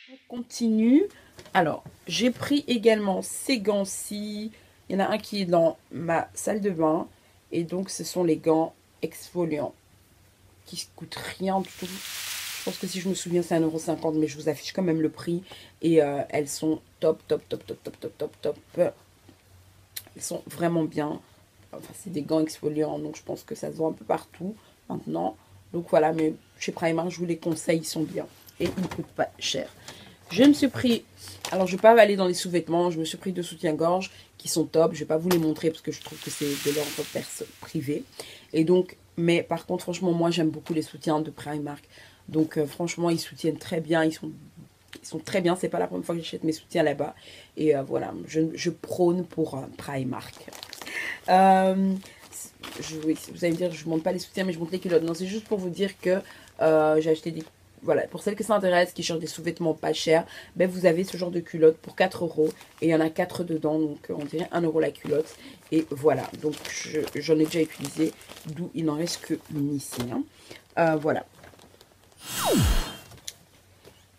On continue. Alors, j'ai pris également ces gants-ci. Il y en a un qui est dans ma salle de bain. Et donc, ce sont les gants exfoliants qui ne coûtent rien du tout. Je pense que si je me souviens, c'est 1,50 €, mais je vous affiche quand même le prix. Et elles sont top, top, top, top, top, top, top, top. Elles sont vraiment bien. Enfin, c'est des gants exfoliants, donc je pense que ça se vend un peu partout maintenant. Donc voilà, mais chez Primark, je vous les conseille, ils sont bien. Et ils ne coûtent pas cher. Je me suis pris, alors je ne vais pas aller dans les sous-vêtements, je me suis pris deux soutiens-gorge qui sont top. Je ne vais pas vous les montrer parce que je trouve que c'est de leur personne privée. Et donc, mais par contre, franchement, moi j'aime beaucoup les soutiens de Primark. Donc franchement, ils soutiennent très bien, ils sont très bien. C'est pas la première fois que j'achète mes soutiens là-bas. Et voilà, je prône pour Primark. Euh, oui, vous allez me dire, je ne montre pas les soutiens, mais je montre les culottes. Non, c'est juste pour vous dire que j'ai acheté des. Voilà, pour celles que ça intéresse, qui cherchent des sous-vêtements pas chers, ben vous avez ce genre de culotte pour 4 € et il y en a 4 dedans, donc on dirait 1 € la culotte. Et voilà, donc j'en ai déjà utilisé, d'où il n'en reste qu'une ici. Hein. Voilà.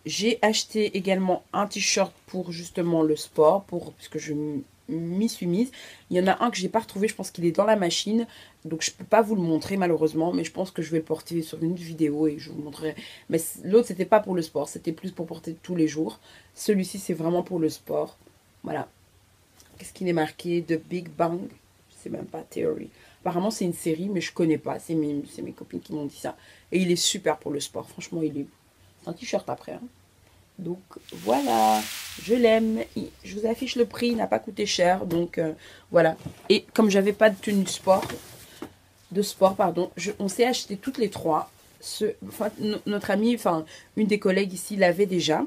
J'ai acheté également un t-shirt pour justement le sport, puisque je m'y suis mise. Il y en a un que j'ai pas retrouvé, je pense qu'il est dans la machine, donc je peux pas vous le montrer malheureusement, mais je pense que je vais le porter sur une vidéo et je vous montrerai. Mais l'autre c'était pas pour le sport, c'était plus pour porter tous les jours. Celui-ci c'est vraiment pour le sport. Voilà. Qu'est-ce qu'il est marqué? The Big Bang, je sais même pas, Theory. Apparemment c'est une série, mais je connais pas. C'est mes copines qui m'ont dit ça. Et il est super pour le sport. Franchement, c'est un t-shirt après. Hein. Donc voilà, je l'aime. Je vous affiche le prix, il n'a pas coûté cher. Donc voilà. Et comme j'avais pas de tenue de sport, pardon, on s'est acheté toutes les trois. Enfin, notre amie, enfin une des collègues ici l'avait déjà.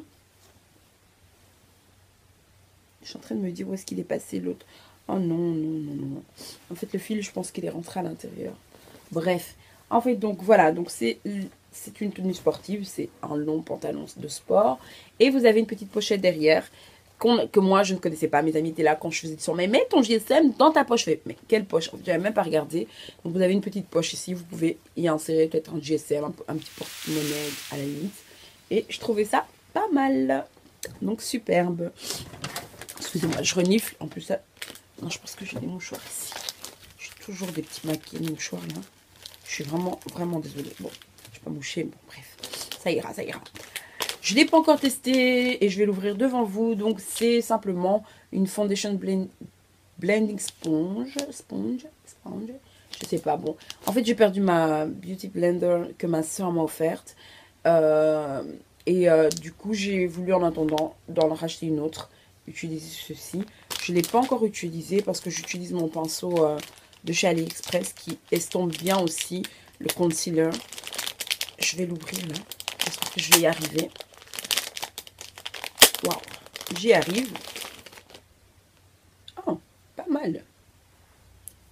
Je suis en train de me dire où est-ce qu'il est passé l'autre. Oh non, non, non, non. En fait, le fil, je pense qu'il est rentré à l'intérieur. Bref. En fait, donc voilà. Donc c'est une tenue sportive. C'est un long pantalon de sport. Et vous avez une petite pochette derrière que moi, je ne connaissais pas. Mes amis étaient là quand je faisais du son. Mais mets ton GSM dans ta poche. Mais quelle poche? Je n'avais même pas regardé. Donc vous avez une petite poche ici. Vous pouvez y insérer peut-être un GSM, un petit porte-monnaie à la limite. Et je trouvais ça pas mal. Donc superbe. Excusez-moi, je renifle. En plus, ça... non, je pense que j'ai des mouchoirs ici. J'ai toujours des petits maquillés de mouchoirs là. Je suis vraiment, vraiment désolée. Bon, je vais pas moucher, mais bon, bref. Ça ira, ça ira. Je ne l'ai pas encore testé et je vais l'ouvrir devant vous. Donc, c'est simplement une Foundation Blending Sponge. Sponge. Je sais pas, bon. En fait, j'ai perdu ma Beauty Blender que ma soeur m'a offerte. Du coup, j'ai voulu en attendant d'en racheter une autre. Utiliser ceci. Je ne l'ai pas encore utilisé parce que j'utilise mon pinceau de chez AliExpress qui estompe bien aussi le concealer. Je vais l'ouvrir là. J'espère que je vais y arriver. Waouh, j'y arrive. Oh, pas mal.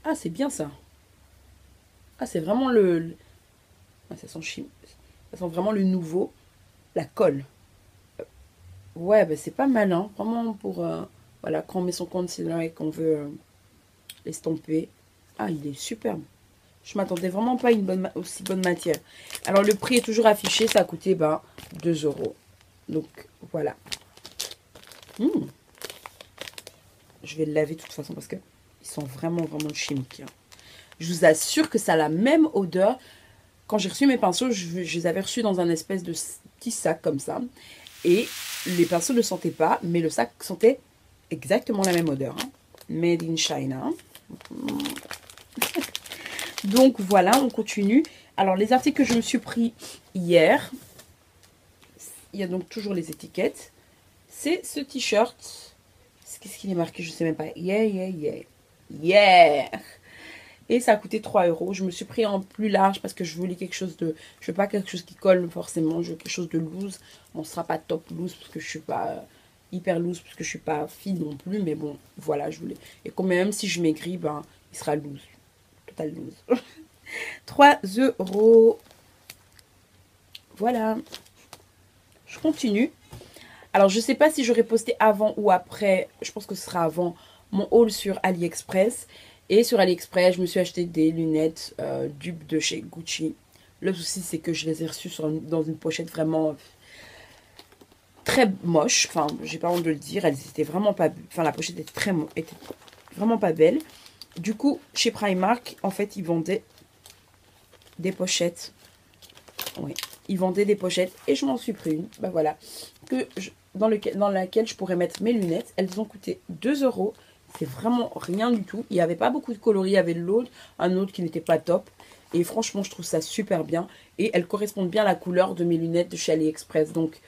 Ah, c'est bien ça. Ah, c'est vraiment ah, ça sent vraiment le nouveau. La colle. Ouais, bah, c'est pas mal, hein. Vraiment pour... voilà, quand on met son concealer et qu'on veut l'estomper. Ah, il est superbe. Je m'attendais vraiment pas à une aussi bonne matière. Alors, le prix est toujours affiché. Ça a coûté 2 €. Donc, voilà. Je vais le laver de toute façon parce que ils sont vraiment, vraiment chimiques. Hein. Je vous assure que ça a la même odeur. Quand j'ai reçu mes pinceaux, je les avais reçus dans un espèce de petit sac comme ça. Et les pinceaux ne sentaient pas, mais le sac sentait exactement la même odeur. Hein. Made in China. Donc voilà, on continue. Alors les articles que je me suis pris hier, il y a donc toujours les étiquettes. C'est ce t-shirt. Qu'est-ce qu'il est marqué? Je ne sais même pas. Yeah, yeah, yeah. Yeah! Et ça a coûté 3 €. Je me suis pris en plus large parce que je voulais quelque chose de... Je veux pas quelque chose qui colle forcément. Je veux quelque chose de loose. On ne sera pas top loose parce que je suis pas hyper loose parce que je suis pas fine non plus. Mais bon, voilà, je voulais... Et quand même si je maigris, il sera loose. Total loose. 3 €. Voilà. Je continue. Alors, je sais pas si j'aurais posté avant ou après. Je pense que ce sera avant mon haul sur AliExpress. Et sur AliExpress, je me suis acheté des lunettes dupes de chez Gucci. Le souci, c'est que je les ai reçues dans une pochette vraiment très moches. Enfin, j'ai pas honte de le dire. Elles étaient vraiment pas... Enfin, la pochette était vraiment pas belle. Du coup, chez Primark, en fait, ils vendaient des pochettes. Oui, ils vendaient des pochettes et je m'en suis pris une. Bah voilà. Dans laquelle je pourrais mettre mes lunettes. Elles ont coûté 2 euros. C'est vraiment rien du tout. Il n'y avait pas beaucoup de coloris. Il y avait un autre qui n'était pas top. Et franchement, je trouve ça super bien. Et elles correspondent bien à la couleur de mes lunettes de chez AliExpress. Donc,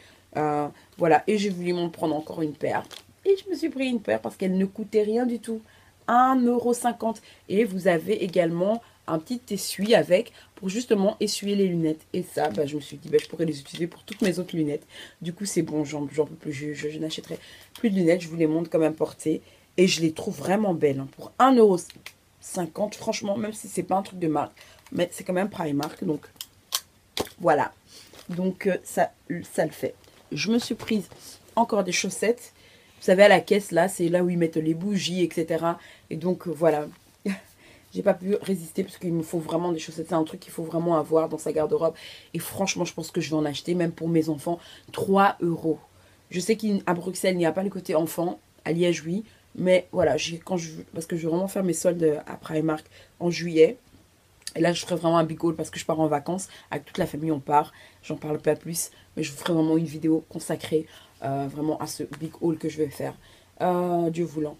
voilà. Et j'ai voulu m'en prendre encore une paire. Et je me suis pris une paire parce qu'elle ne coûtait rien du tout. 1,50 €. Et vous avez également un petit essuie avec pour justement essuyer les lunettes. Et ça, bah, je me suis dit, bah, je pourrais les utiliser pour toutes mes autres lunettes. Du coup, c'est bon, j'en peux plus. Je n'achèterai plus de lunettes. Je vous les montre comme un portée. Et je les trouve vraiment belles. Hein. Pour 1,50 €, franchement, même si c'est pas un truc de marque. Mais c'est quand même Primark. Donc, voilà. Donc, ça le fait. Je me suis prise encore des chaussettes. Vous savez, à la caisse, là, c'est là où ils mettent les bougies, etc. Et donc, voilà. J'ai pas pu résister parce qu'il me faut vraiment des chaussettes. C'est un truc qu'il faut vraiment avoir dans sa garde-robe. Et franchement, je pense que je vais en acheter, même pour mes enfants, 3 €. Je sais qu'à Bruxelles, il n'y a pas le côté enfant. À Liège, oui. Mais voilà, parce que je vais vraiment faire mes soldes à Primark en juillet. Et là, je ferai vraiment un big haul parce que je pars en vacances. Avec toute la famille, on part. J'en parle pas plus. Mais je vous ferai vraiment une vidéo consacrée vraiment à ce big haul que je vais faire. Dieu voulant.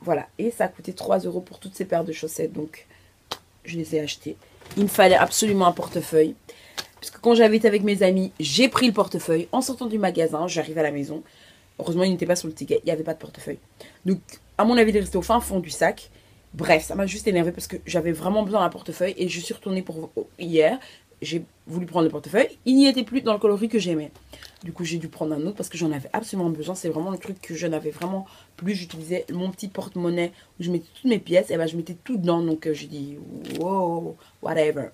Voilà. Et ça a coûté 3 € pour toutes ces paires de chaussettes. Donc, je les ai achetées. Il me fallait absolument un portefeuille. Parce que quand j'avais été avec mes amis, j'ai pris le portefeuille. En sortant du magasin, j'arrive à la maison. Heureusement, il n'était pas sur le ticket. Il n'y avait pas de portefeuille. Donc, à mon avis, il est resté au fin fond du sac. Bref, ça m'a juste énervé parce que j'avais vraiment besoin d'un portefeuille. Et je suis retournée pour hier. J'ai voulu prendre le portefeuille. Il n'y était plus dans le coloris que j'aimais. Du coup, j'ai dû prendre un autre parce que j'en avais absolument besoin. C'est vraiment le truc que je n'avais vraiment plus. J'utilisais mon petit porte-monnaie où je mettais toutes mes pièces. Et ben, je mettais tout dedans. Donc, j'ai dit, wow, whatever.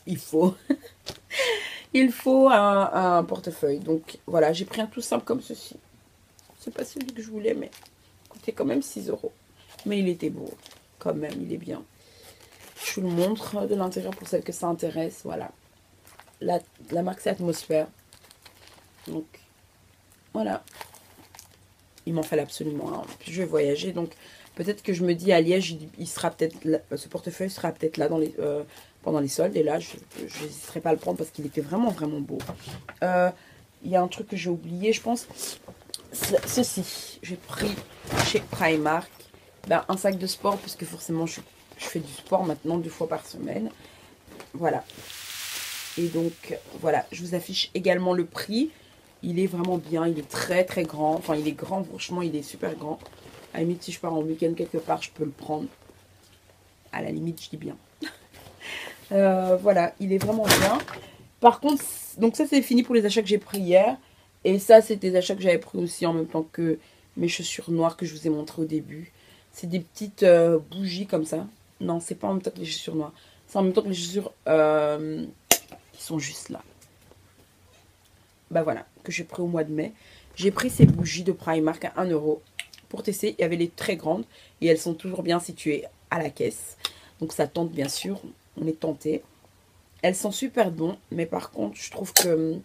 Il faut... il faut un portefeuille. Donc, voilà, j'ai pris un tout simple comme ceci. C'est pas celui que je voulais, mais il coûtait quand même 6 €. Mais il était beau. Quand même, il est bien. Je vous le montre de l'intérieur pour celles que ça intéresse. Voilà. La marque, c'est Atmosphère. Donc, voilà. Il m'en fallait absolument un. Puis je vais voyager. Donc, peut-être que je me dis à Liège, il sera peut-être ce portefeuille sera peut-être là pendant les soldes. Et là, je n'hésiterai pas à le prendre parce qu'il était vraiment, vraiment beau. Il y a un truc que j'ai oublié, je pense. Ceci, j'ai pris chez Primark un sac de sport parce que forcément je fais du sport maintenant 2 fois par semaine. Voilà. Et donc voilà, je vous affiche également le prix. Il est vraiment bien, il est très très grand. Enfin, il est grand, franchement, il est super grand. À la limite, si je pars en week-end quelque part, je peux le prendre. À la limite, je dis bien. Voilà, il est vraiment bien. Par contre, donc ça c'est fini pour les achats que j'ai pris hier. Et ça, c'est des achats que j'avais pris aussi en même temps que mes chaussures noires que je vous ai montré au début. C'est des petites bougies comme ça. Non, c'est pas en même temps que les chaussures noires. C'est en même temps que les chaussures qui sont juste là. Bah voilà, que j'ai pris au mois de mai. J'ai pris ces bougies de Primark à 1 € pour tester. Il y avait les très grandes et elles sont toujours bien situées à la caisse. Donc ça tente bien sûr, on est tenté. Elles sont super bonnes, mais par contre, je trouve que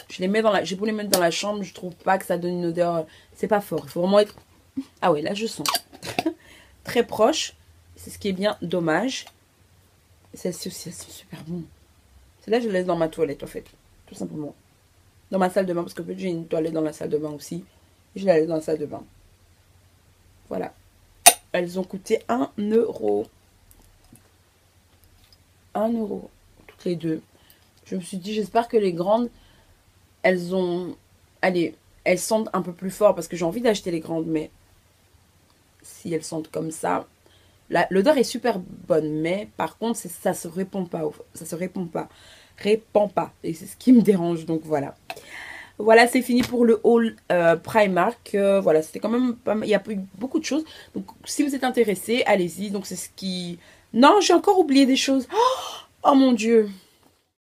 j'ai beau les mettre dans la chambre, je trouve pas que ça donne une odeur. C'est pas fort. Il faut vraiment être. Ah ouais, là je sens. Très proche. C'est ce qui est bien dommage. Celles-ci aussi, elles sont super bonnes. Celle-là, je les laisse dans ma toilette en fait. Tout simplement. Dans ma salle de bain, parce que j'ai une toilette dans la salle de bain aussi. Et je la laisse dans la salle de bain. Voilà. Elles ont coûté 1 €. 1 €. Les deux. Je me suis dit, j'espère que les grandes, elles ont... Allez, elles sentent un peu plus fort parce que j'ai envie d'acheter les grandes, mais si elles sentent comme ça... L'odeur est super bonne, mais par contre, ça se répand pas. Ça se répand pas. Répand pas. Et c'est ce qui me dérange, donc voilà. Voilà, c'est fini pour le haul Primark. Voilà, c'était quand même pas mal. Il y a eu beaucoup de choses. Donc, si vous êtes intéressé, allez-y. Donc, c'est ce qui... Non, j'ai encore oublié des choses. Oh mon Dieu!